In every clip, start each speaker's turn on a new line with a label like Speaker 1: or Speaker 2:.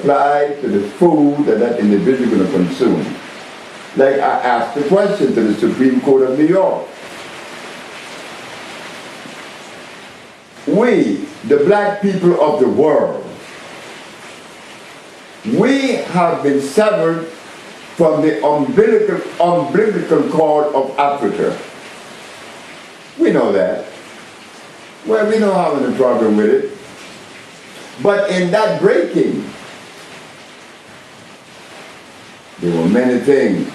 Speaker 1: apply to the food that that individual is going to consume. Like I asked the question to the Supreme Court of New York. We, the black people of the world, we have been severed from the umbilical cord of Africa. We know that. Well, we don't have any problem with it. But in that breaking, there were many things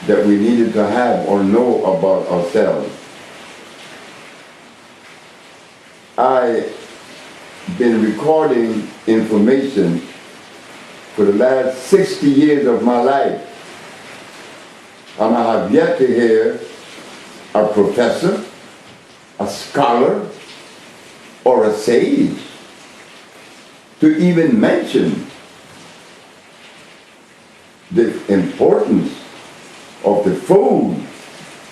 Speaker 1: that we needed to have or know about ourselves. I've been recording information for the last 60 years of my life. And I have yet to hear a professor, a scholar, or a sage to even mention the importance of the food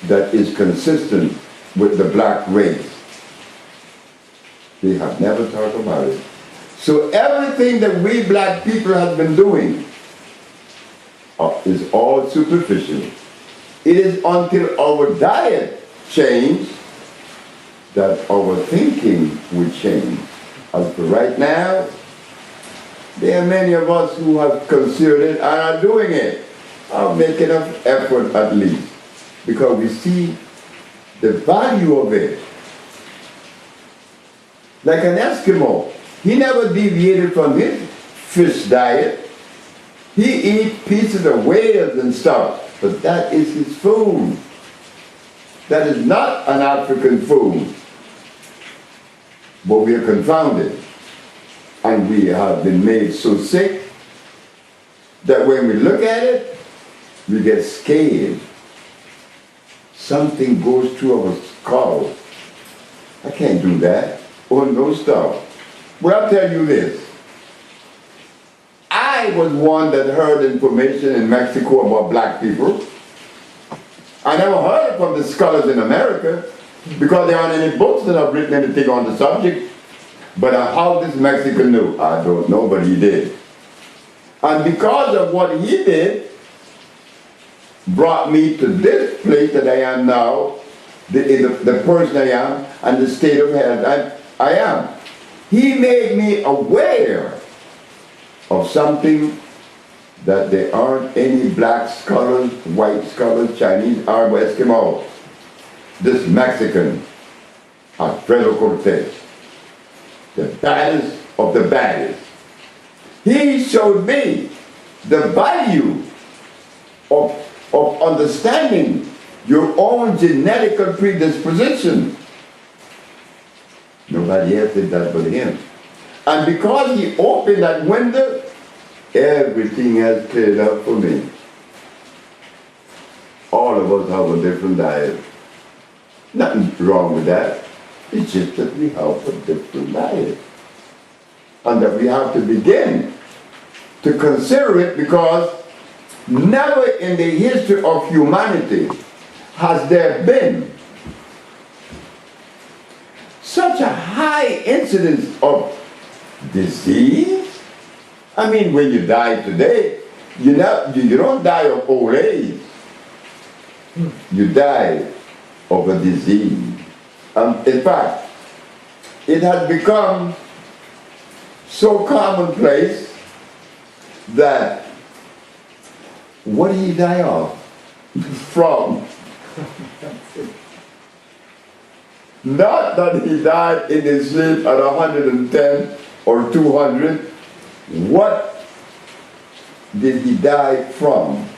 Speaker 1: that is consistent with the black race. They have never talked about it. So everything that we black people have been doing is all superficial. It is until our diet change that our thinking will change. As for right now, there are many of us who have considered it and are doing it. Are making an effort at least, because we see the value of it. Like an Eskimo, he never deviated from his fish diet. He eats pieces of whales and stuff, but that is his food. That is not an African food. But we are confounded, and we have been made so sick that when we look at it, we get scared. Something goes through our skull. I can't do that. Oh, no stuff. Well, I'll tell you this. I was one that heard information in Mexico about black people. I never heard it from the scholars in America because there aren't any books that have written anything on the subject. But how this Mexican knew, I don't know, but he did. And because of what he did, brought me to this place that I am now, the person I am, and the state of health I am. He made me aware of something that there aren't any black scholars, white scholars, Chinese, Arab, Eskimo. This Mexican, Alfredo Cortez, the baddest of the baddest. He showed me the value of understanding your own genetical predisposition. Nobody else did that but him. And because he opened that window, everything has cleared up for me. All of us have a different diet. Nothing wrong with that. It's just that we have a different diet. And that we have to begin to consider it, because never in the history of humanity has there been such a high incidence of disease. I mean, when you die today, you don't die of old age. You die of a disease. In fact, it has become so commonplace that what did he die of? From. Not that he died in his sleep at 110 or 200. What did he die from?